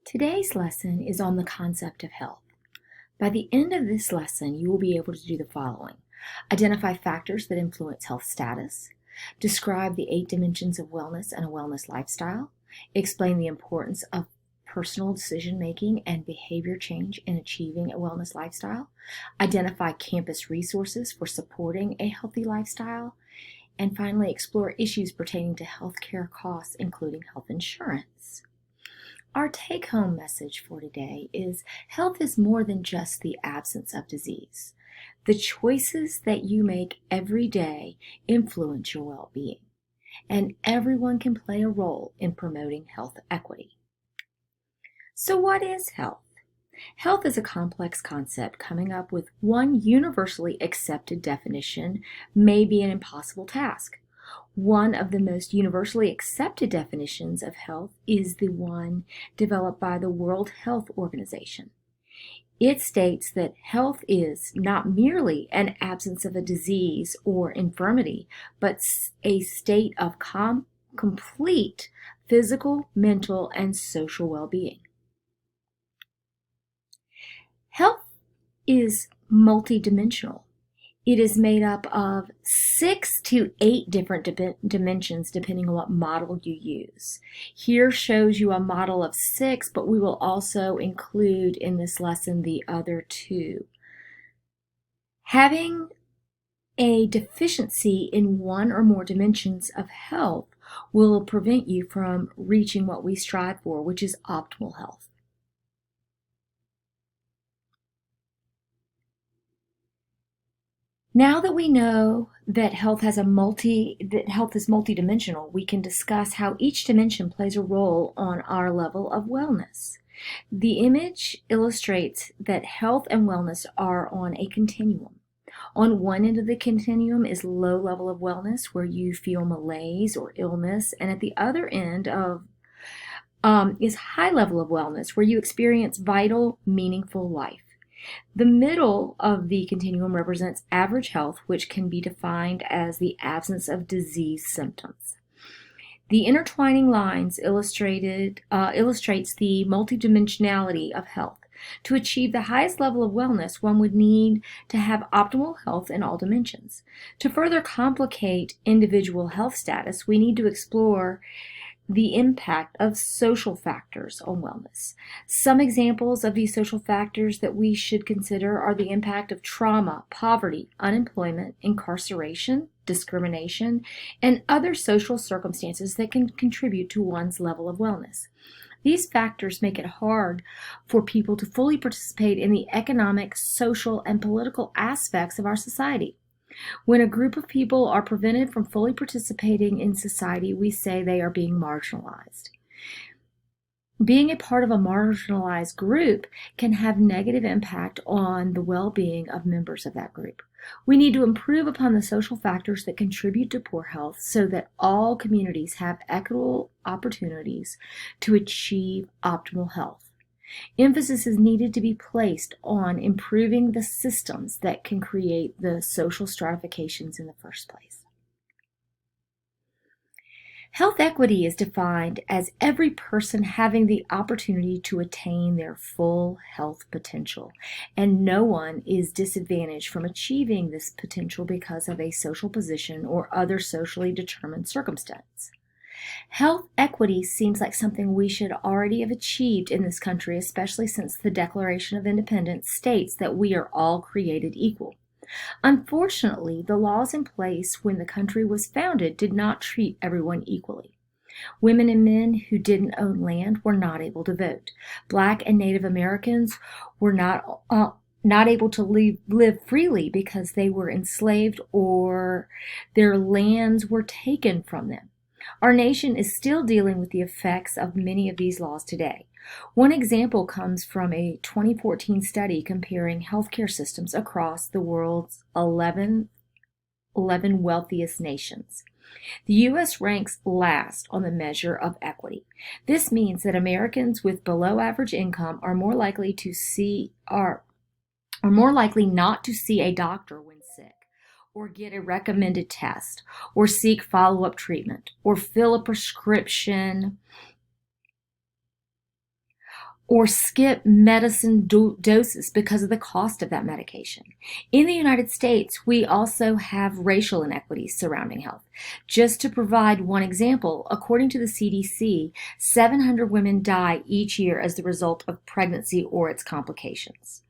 Today's lesson is on the concept of health. By the end of this lesson, you will be able to do the following. Identify factors that influence health status, describe the 8 dimensions of wellness and a wellness lifestyle, explain the importance of personal decision-making and behavior change in achieving a wellness lifestyle, identify campus resources for supporting a healthy lifestyle, and finally explore issues pertaining to healthcare costs, including health insurance. Our take-home message for today is health is more than just the absence of disease. The choices that you make every day influence your well-being, and everyone can play a role in promoting health equity. So what is health? Health is a complex concept. Coming up with one universally accepted definition may be an impossible task. One of the most universally accepted definitions of health is the one developed by the World Health Organization. It states that health is not merely an absence of a disease or infirmity, but a state of complete physical, mental, and social well-being. Health is multidimensional. It is made up of 6 to 8 different dimensions depending on what model you use. Here shows you a model of 6, but we will also include in this lesson the other 2. Having a deficiency in one or more dimensions of health will prevent you from reaching what we strive for, which is optimal health. Now that we know that health is multidimensional, we can discuss how each dimension plays a role on our level of wellness. The image illustrates that health and wellness are on a continuum. On one end of the continuum is low level of wellness, where you feel malaise or illness, and at the other end is high level of wellness, where you experience vital, meaningful life. The middle of the continuum represents average health, which can be defined as the absence of disease symptoms. The intertwining lines illustrates the multidimensionality of health. To achieve the highest level of wellness, one would need to have optimal health in all dimensions. To further complicate individual health status, we need to explore the impact of social factors on wellness. Some examples of these social factors that we should consider are the impact of trauma, poverty, unemployment, incarceration, discrimination, and other social circumstances that can contribute to one's level of wellness. These factors make it hard for people to fully participate in the economic, social, and political aspects of our society. When a group of people are prevented from fully participating in society, we say they are being marginalized. Being a part of a marginalized group can have negative impact on the well-being of members of that group. We need to improve upon the social factors that contribute to poor health so that all communities have equitable opportunities to achieve optimal health. Emphasis is needed to be placed on improving the systems that can create the social stratifications in the first place. Health equity is defined as every person having the opportunity to attain their full health potential, and no one is disadvantaged from achieving this potential because of a social position or other socially determined circumstance. Health equity seems like something we should already have achieved in this country, especially since the Declaration of Independence states that we are all created equal. Unfortunately, the laws in place when the country was founded did not treat everyone equally. Women and men who didn't own land were not able to vote. Black and Native Americans were not able to live freely because they were enslaved or their lands were taken from them. Our nation is still dealing with the effects of many of these laws today. One example comes from a 2014 study comparing healthcare systems across the world's 11 wealthiest nations. The U.S. ranks last on the measure of equity. This means that Americans with below average income are more likely not to see a doctor when sick, or get a recommended test, or seek follow-up treatment, or fill a prescription, or skip medicine doses because of the cost of that medication. In the United States, we also have racial inequities surrounding health. Just to provide one example, according to the CDC, 700 women die each year as the result of pregnancy or its complications.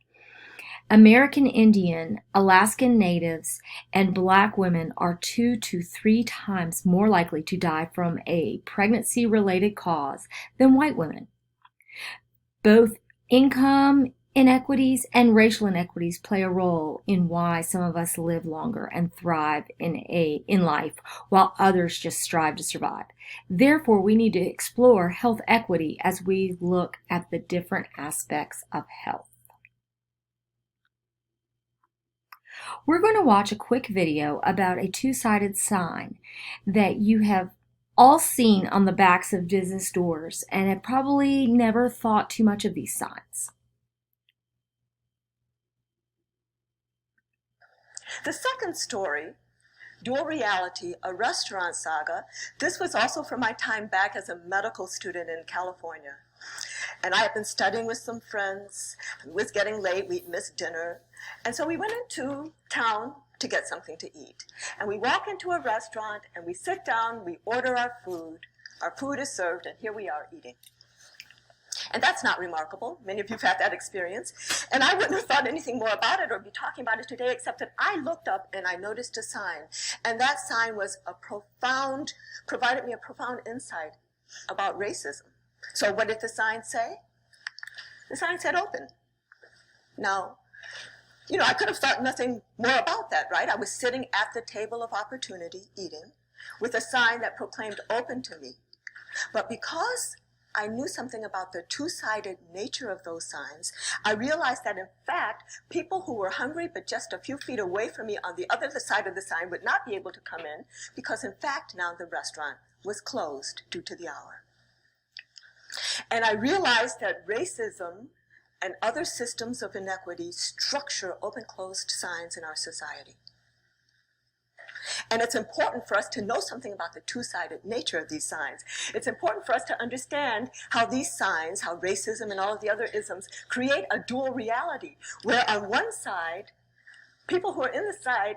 American Indian, Alaskan Natives, and Black women are 2 to 3 times more likely to die from a pregnancy-related cause than white women. Both income inequities and racial inequities play a role in why some of us live longer and thrive in life, while others just strive to survive. Therefore, we need to explore health equity as we look at the different aspects of health. We're going to watch a quick video about a two-sided sign that you have all seen on the backs of business doors and have probably never thought too much of these signs. The second story, Dual Reality, a restaurant saga. This was also from my time back as a medical student in California. And I had been studying with some friends. It was getting late, we'd missed dinner. And so we went into town to get something to eat. And we walk into a restaurant and we sit down, we order our food. Our food is served and here we are eating. And that's not remarkable. Many of you have had that experience. And I wouldn't have thought anything more about it or be talking about it today, except that I looked up and I noticed a sign. And that sign was provided me a profound insight about racism. So what did the sign say? The sign said open. Now, I could have thought nothing more about that, right? I was sitting at the table of opportunity, eating, with a sign that proclaimed open to me. But because I knew something about the two-sided nature of those signs, I realized that in fact, people who were hungry but just a few feet away from me on the other side of the sign would not be able to come in because in fact now the restaurant was closed due to the hour. And I realized that racism and other systems of inequity structure open-closed signs in our society. And it's important for us to know something about the two-sided nature of these signs. It's important for us to understand how these signs, how racism and all of the other isms create a dual reality, where on one side, people who are in the side,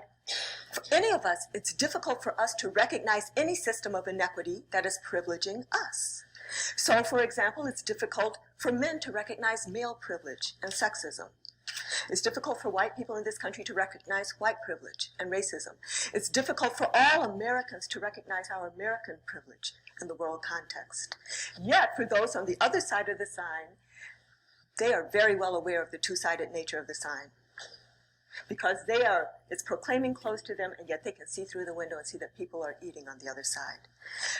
for any of us, it's difficult for us to recognize any system of inequity that is privileging us. So, for example, it's difficult for men to recognize male privilege and sexism. It's difficult for white people in this country to recognize white privilege and racism. It's difficult for all Americans to recognize our American privilege in the world context. Yet, for those on the other side of the sign, they are very well aware of the two-sided nature of the sign. Because it's proclaiming close to them, and yet they can see through the window and see that people are eating on the other side.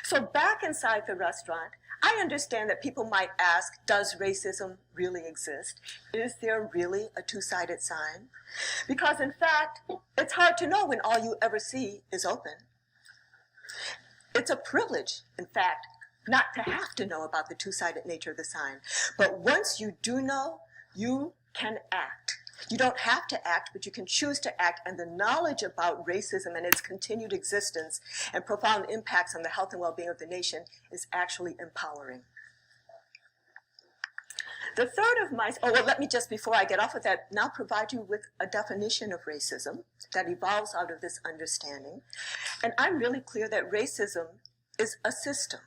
So back inside the restaurant, I understand that people might ask, does racism really exist? Is there really a two-sided sign? Because in fact, it's hard to know when all you ever see is open. It's a privilege, in fact, not to have to know about the two-sided nature of the sign. But once you do know, you can act. You don't have to act, but you can choose to act, and the knowledge about racism and its continued existence and profound impacts on the health and well-being of the nation is actually empowering. The third of my, let me just, before I get off of that, now provide you with a definition of racism that evolves out of this understanding. And I'm really clear that racism is a system.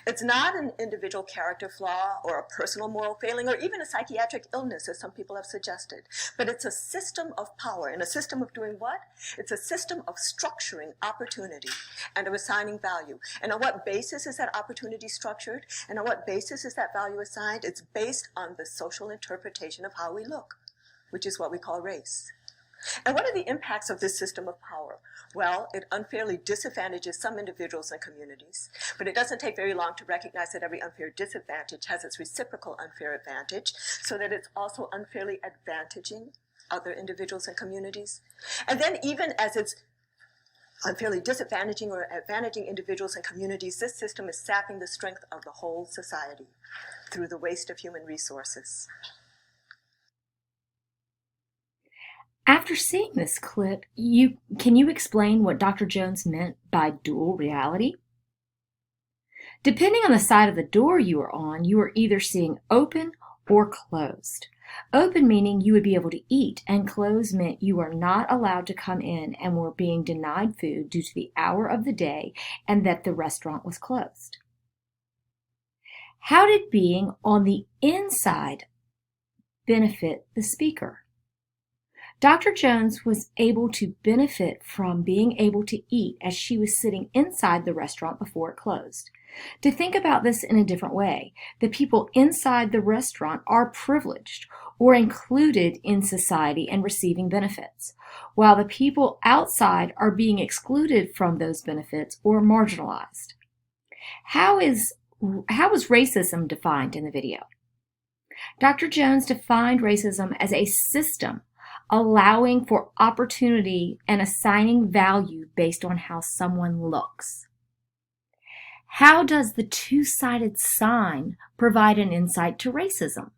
It's not an individual character flaw or a personal moral failing or even a psychiatric illness, as some people have suggested. But it's a system of power. And a system of doing what? It's a system of structuring opportunity and of assigning value. And on what basis is that opportunity structured? And on what basis is that value assigned? It's based on the social interpretation of how we look, which is what we call race. And what are the impacts of this system of power? Well, it unfairly disadvantages some individuals and communities, but it doesn't take very long to recognize that every unfair disadvantage has its reciprocal unfair advantage, so that it's also unfairly advantaging other individuals and communities. And then even as it's unfairly disadvantaging or advantaging individuals and communities, this system is sapping the strength of the whole society through the waste of human resources. After seeing this clip, can you explain what Dr. Jones meant by dual reality? Depending on the side of the door you are on, you are either seeing open or closed. Open meaning you would be able to eat, and closed meant you are not allowed to come in and were being denied food due to the hour of the day and that the restaurant was closed. How did being on the inside benefit the speaker? Dr. Jones was able to benefit from being able to eat as she was sitting inside the restaurant before it closed. To think about this in a different way, the people inside the restaurant are privileged or included in society and receiving benefits, while the people outside are being excluded from those benefits or marginalized. How was racism defined in the video? Dr. Jones defined racism as a system allowing for opportunity and assigning value based on how someone looks. How does the two-sided sign provide an insight to racism?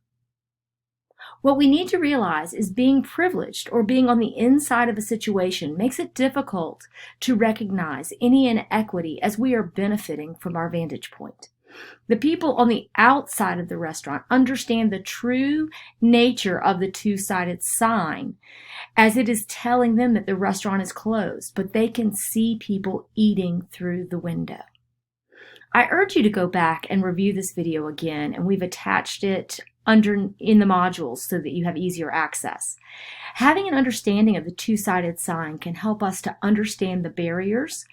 What we need to realize is being privileged or being on the inside of a situation makes it difficult to recognize any inequity as we are benefiting from our vantage point. The people on the outside of the restaurant understand the true nature of the two-sided sign as it is telling them that the restaurant is closed, but they can see people eating through the window. I urge you to go back and review this video again, and we've attached it in the modules so that you have easier access. Having an understanding of the two-sided sign can help us to understand the barriers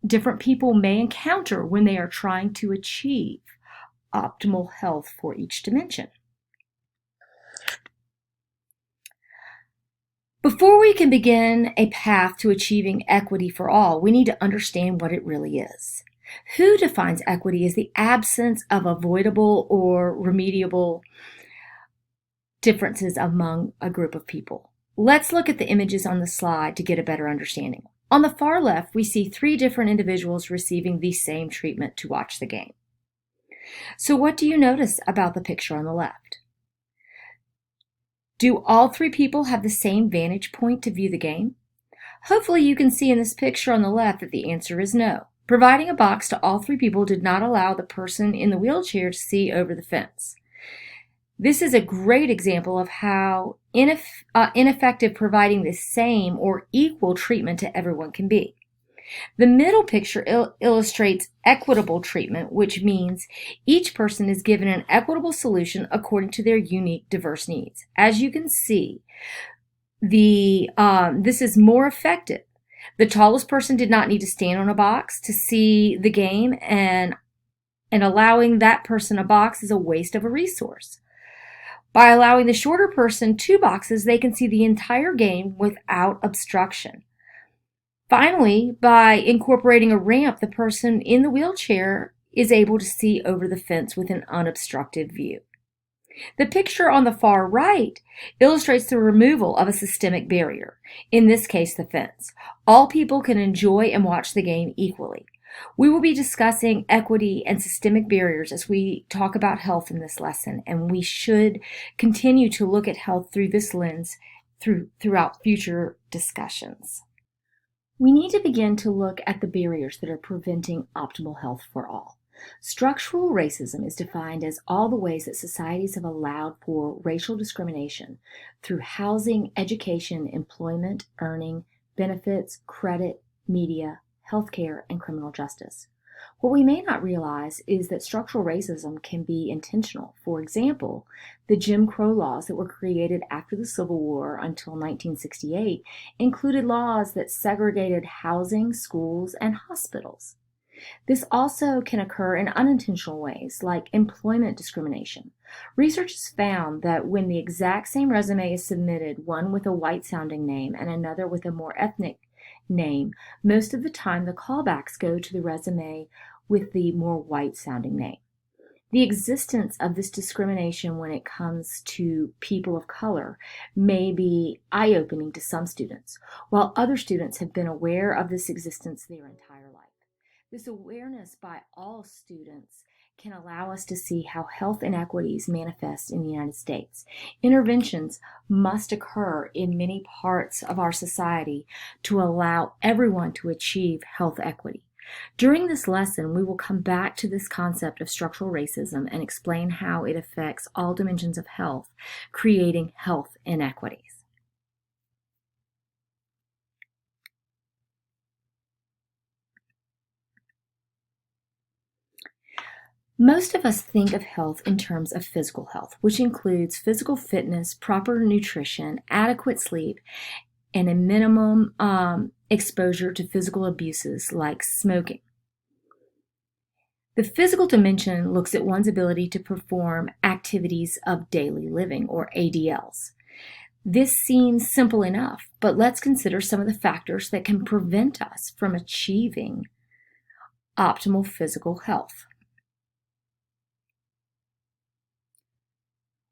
different people may encounter when they are trying to achieve optimal health for each dimension. Before we can begin a path to achieving equity for all, we need to understand what it really is. Who defines equity as the absence of avoidable or remediable differences among a group of people? Let's look at the images on the slide to get a better understanding. On the far left, we see 3 different individuals receiving the same treatment to watch the game. So what do you notice about the picture on the left? Do all 3 people have the same vantage point to view the game? Hopefully you can see in this picture on the left that the answer is no. Providing a box to all 3 people did not allow the person in the wheelchair to see over the fence. This is a great example of how ineffective providing the same or equal treatment to everyone can be. The middle picture illustrates equitable treatment, which means each person is given an equitable solution according to their unique, diverse needs. As you can see, this is more effective. The tallest person did not need to stand on a box to see the game, and allowing that person a box is a waste of a resource. By allowing the shorter person 2 boxes, they can see the entire game without obstruction. Finally, by incorporating a ramp, the person in the wheelchair is able to see over the fence with an unobstructed view. The picture on the far right illustrates the removal of a systemic barrier, in this case the fence. All people can enjoy and watch the game equally. We will be discussing equity and systemic barriers as we talk about health in this lesson, and we should continue to look at health through this lens throughout future discussions. We need to begin to look at the barriers that are preventing optimal health for all. Structural racism is defined as all the ways that societies have allowed for racial discrimination through housing, education, employment, earning, benefits, credit, media, healthcare, and criminal justice. What we may not realize is that structural racism can be intentional. For example, the Jim Crow laws that were created after the Civil War until 1968 included laws that segregated housing, schools, and hospitals. This also can occur in unintentional ways, like employment discrimination. Research has found that when the exact same resume is submitted, one with a white-sounding name and another with a more ethnic name, most of the time the callbacks go to the resume with the more white-sounding name. The existence of this discrimination when it comes to people of color may be eye-opening to some students, while other students have been aware of this existence their entire life. This awareness by all students can allow us to see how health inequities manifest in the United States. Interventions must occur in many parts of our society to allow everyone to achieve health equity. During this lesson, we will come back to this concept of structural racism and explain how it affects all dimensions of health, creating health inequities. Most of us think of health in terms of physical health, which includes physical fitness, proper nutrition, adequate sleep, and a minimum exposure to physical abuses like smoking. The physical dimension looks at one's ability to perform activities of daily living, or ADLs. This seems simple enough, but let's consider some of the factors that can prevent us from achieving optimal physical health.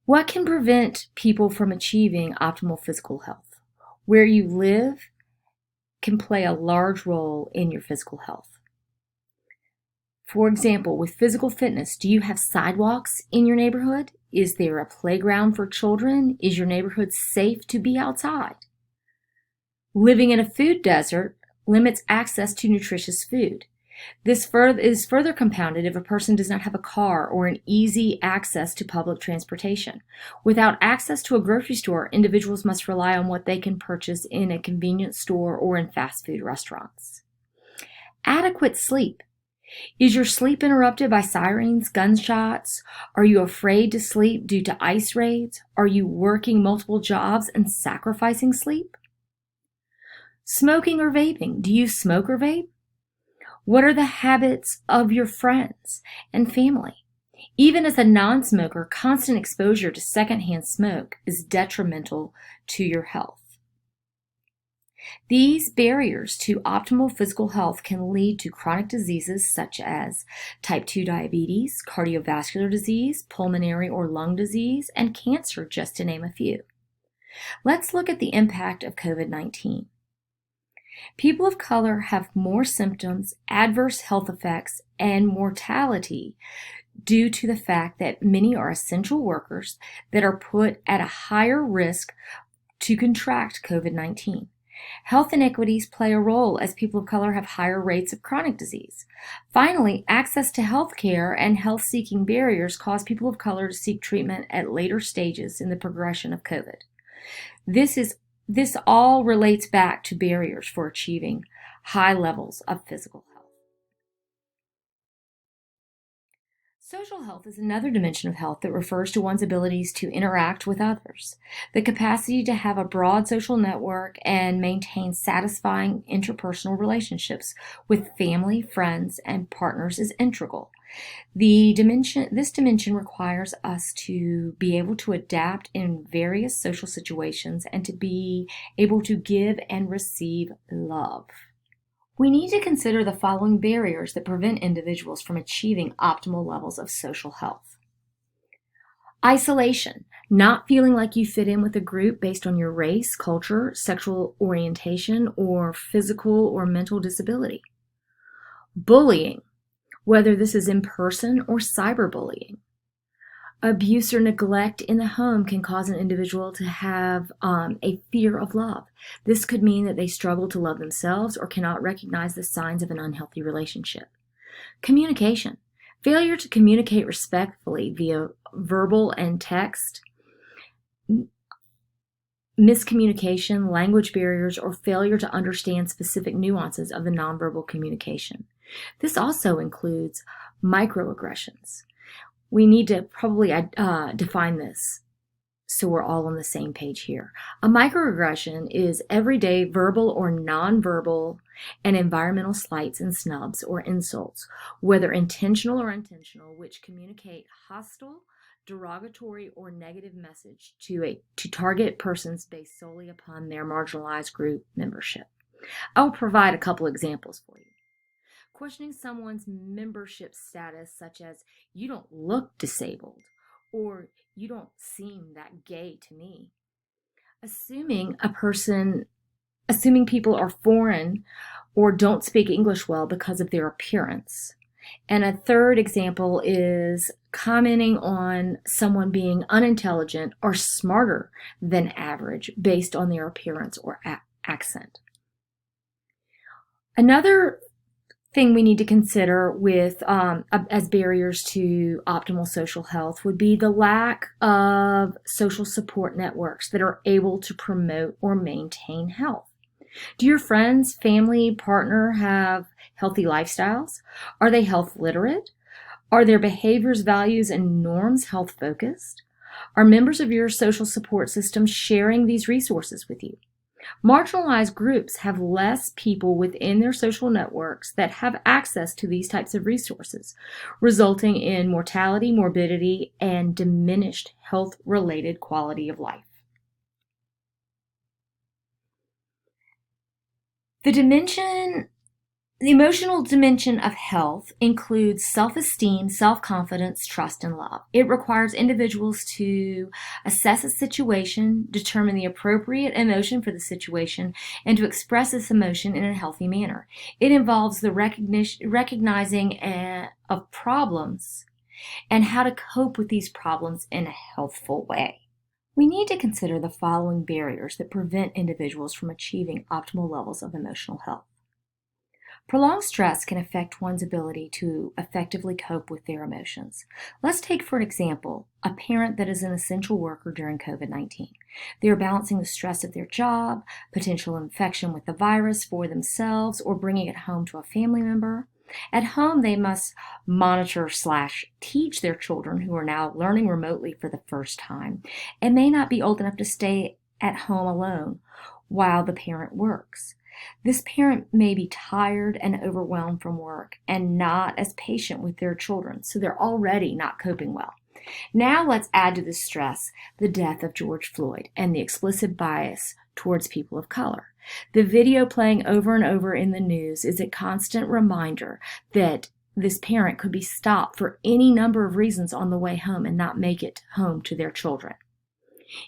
What can prevent people from achieving optimal physical health? Where you live can play a large role in your physical health. For example, with physical fitness, do you have sidewalks in your neighborhood? Is there a playground for children? Is your neighborhood safe to be outside? Living in a food desert limits access to nutritious food. This is further compounded if a person does not have a car or an easy access to public transportation. Without access to a grocery store, individuals must rely on what they can purchase in a convenience store or in fast food restaurants. Adequate sleep. Is your sleep interrupted by sirens, gunshots? Are you afraid to sleep due to ICE raids? Are you working multiple jobs and sacrificing sleep? Smoking or vaping. Do you smoke or vape? What are the habits of your friends and family? Even as a non-smoker, constant exposure to secondhand smoke is detrimental to your health. These barriers to optimal physical health can lead to chronic diseases such as type 2 diabetes, cardiovascular disease, pulmonary or lung disease, and cancer, just to name a few. Let's look at the impact of COVID-19. People of color have more symptoms, adverse health effects, and mortality due to the fact that many are essential workers that are put at a higher risk to contract COVID-19. Health inequities play a role as people of color have higher rates of chronic disease. Finally, access to health care and health-seeking barriers cause people of color to seek treatment at later stages in the progression of COVID. This all relates back to barriers for achieving high levels of physical health. Social health is another dimension of health that refers to one's abilities to interact with others. The capacity to have a broad social network and maintain satisfying interpersonal relationships with family, friends, and partners is integral. This dimension requires us to be able to adapt in various social situations and to be able to give and receive love. We need to consider the following barriers that prevent individuals from achieving optimal levels of social health. Isolation, not feeling like you fit in with a group based on your race, culture, sexual orientation, or physical or mental disability. Bullying, whether this is in person or cyberbullying. Abuse or neglect in the home can cause an individual to have a fear of love. This could mean that they struggle to love themselves or cannot recognize the signs of an unhealthy relationship. Communication. Failure to communicate respectfully via verbal and text. Miscommunication, language barriers, or failure to understand specific nuances of the nonverbal communication. This also includes microaggressions. We need to probably define this so we're all on the same page here. A microaggression is everyday verbal or nonverbal and environmental slights and snubs or insults, whether intentional or unintentional, which communicate hostile, derogatory, or negative message to target persons based solely upon their marginalized group membership. I will provide a couple examples for you. Questioning someone's membership status, such as, "You don't look disabled," or "You don't seem that gay to me." Assuming people are foreign or don't speak English well because of their appearance. And a third example is commenting on someone being unintelligent or smarter than average based on their appearance or accent. Another thing we need to consider with as barriers to optimal social health would be the lack of social support networks that are able to promote or maintain health. Do your friends, family, partner have healthy lifestyles? Are they health literate? Are their behaviors, values, and norms health focused? Are members of your social support system sharing these resources with you? Marginalized groups have less people within their social networks that have access to these types of resources, resulting in mortality, morbidity, and diminished health-related quality of life. The emotional dimension of health includes self-esteem, self-confidence, trust, and love. It requires individuals to assess a situation, determine the appropriate emotion for the situation, and to express this emotion in a healthy manner. It involves the recognizing of problems and how to cope with these problems in a healthful way. We need to consider the following barriers that prevent individuals from achieving optimal levels of emotional health. Prolonged stress can affect one's ability to effectively cope with their emotions. Let's take, for example, a parent that is an essential worker during COVID-19. They are balancing the stress of their job, potential infection with the virus for themselves, or bringing it home to a family member. At home, they must monitor/teach their children who are now learning remotely for the first time and may not be old enough to stay at home alone while the parent works. This parent may be tired and overwhelmed from work and not as patient with their children, so they're already not coping well. Now let's add to this stress the death of George Floyd and the explicit bias towards people of color. The video playing over and over in the news is a constant reminder that this parent could be stopped for any number of reasons on the way home and not make it home to their children.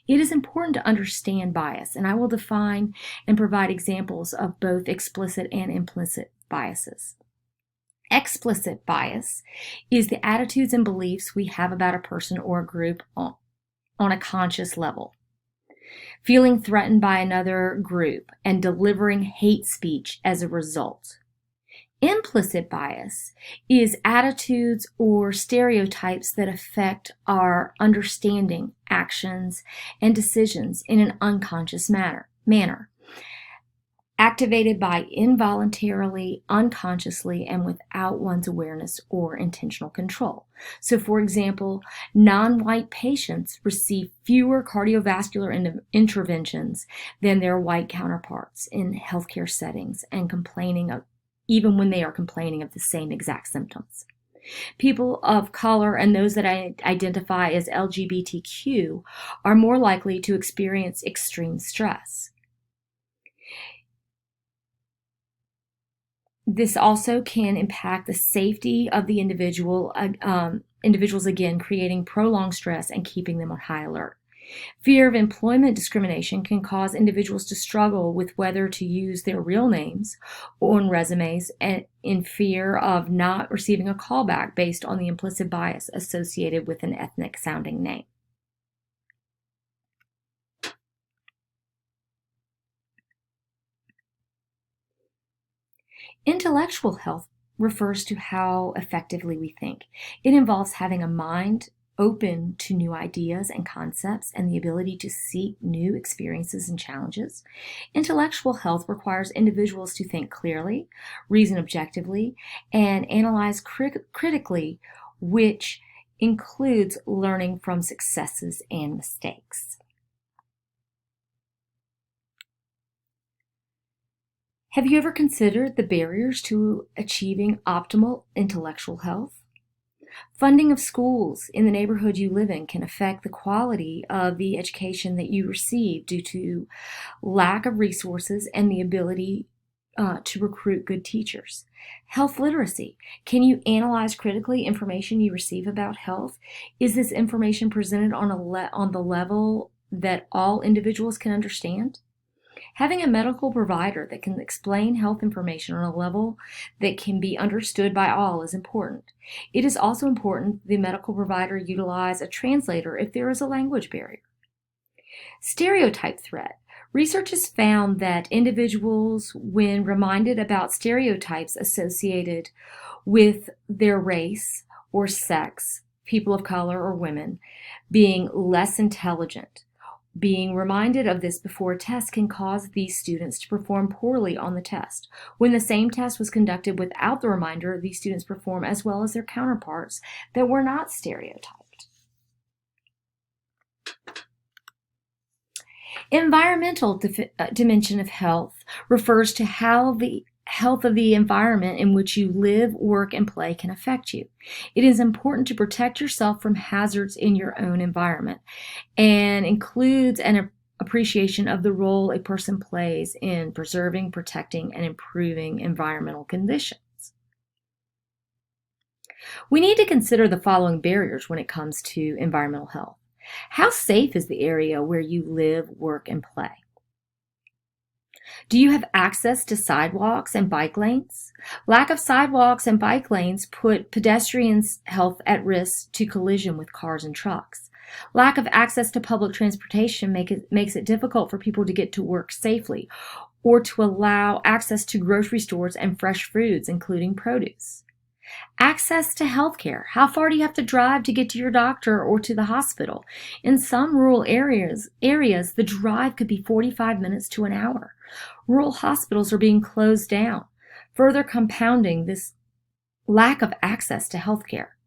It is important to understand bias, and I will define and provide examples of both explicit and implicit biases. Explicit bias is the attitudes and beliefs we have about a person or a group on a conscious level. Feeling threatened by another group and delivering hate speech as a result. Implicit bias is attitudes or stereotypes that affect our understanding, actions, and decisions in an unconscious manner, activated by involuntarily, unconsciously, and without one's awareness or intentional control. So, for example, non-white patients receive fewer cardiovascular interventions than their white counterparts in healthcare settings and even when they are complaining of the same exact symptoms. People of color and those that identify as LGBTQ are more likely to experience extreme stress. This also can impact the safety of the individuals, again, creating prolonged stress and keeping them on high alert. Fear of employment discrimination can cause individuals to struggle with whether to use their real names on resumes and in fear of not receiving a callback based on the implicit bias associated with an ethnic-sounding name. Intellectual health refers to how effectively we think. It involves having a mind open to new ideas and concepts and the ability to seek new experiences and challenges. Intellectual health requires individuals to think clearly, reason objectively, and analyze critically, which includes learning from successes and mistakes. Have you ever considered the barriers to achieving optimal intellectual health? Funding of schools in the neighborhood you live in can affect the quality of the education that you receive due to lack of resources and the ability to recruit good teachers. Health literacy. Can you analyze critically information you receive about health? Is this information presented on the level that all individuals can understand? Having a medical provider that can explain health information on a level that can be understood by all is important. It is also important the medical provider utilize a translator if there is a language barrier. Stereotype threat Research has found that individuals, when reminded about stereotypes associated with their race or sex, people of color or women, being less intelligent, being reminded of this before a test can cause these students to perform poorly on the test. When the same test was conducted without the reminder, these students perform as well as their counterparts that were not stereotyped. Environmental dimension of health refers to how the health of the environment in which you live, work, and play can affect you. It is important to protect yourself from hazards in your own environment and includes an appreciation of the role a person plays in preserving, protecting, and improving environmental conditions. We need to consider the following barriers when it comes to environmental health. How safe is the area where you live, work, and play? Do you have access to sidewalks and bike lanes? Lack of sidewalks and bike lanes put pedestrians' health at risk to collision with cars and trucks. Lack of access to public transportation makes it difficult for people to get to work safely or to allow access to grocery stores and fresh foods, including produce. Access to health care. How far do you have to drive to get to your doctor or to the hospital? In some rural areas, the drive could be 45 minutes to an hour. Rural hospitals are being closed down, further compounding this lack of access to health care.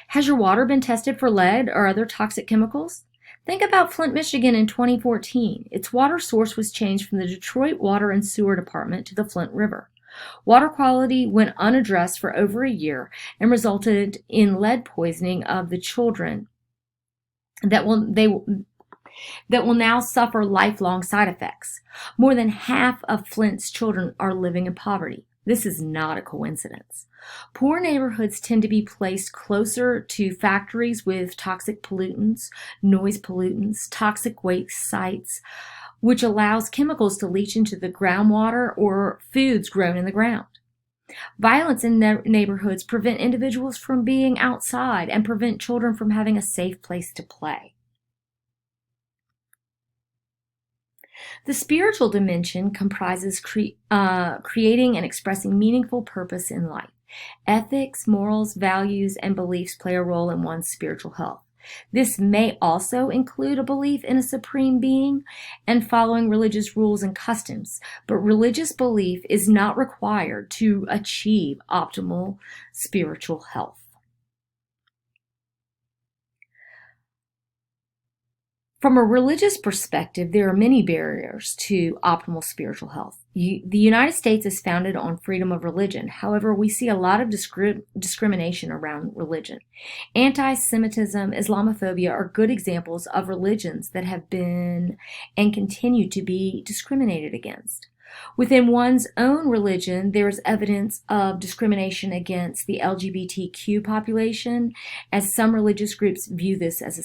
Has your water been tested for lead or other toxic chemicals? Think about Flint, Michigan in 2014. Its water source was changed from the Detroit Water and Sewer Department to the Flint River. Water quality went unaddressed for over a year and resulted in lead poisoning of the children that will now suffer lifelong side effects. More than half of Flint's children are living in poverty. This is not a coincidence. Poor neighborhoods tend to be placed closer to factories with toxic pollutants, noise pollutants, toxic waste sites, which allows chemicals to leach into the groundwater or foods grown in the ground. Violence in neighborhoods prevent individuals from being outside and prevent children from having a safe place to play. The spiritual dimension comprises creating and expressing meaningful purpose in life. Ethics, morals, values, and beliefs play a role in one's spiritual health. This may also include a belief in a supreme being and following religious rules and customs, but religious belief is not required to achieve optimal spiritual health. From a religious perspective, there are many barriers to optimal spiritual health. The United States is founded on freedom of religion. However, we see a lot of discrimination around religion. Anti-Semitism, Islamophobia are good examples of religions that have been and continue to be discriminated against. Within one's own religion, there is evidence of discrimination against the LGBTQ population, as some religious groups view this as a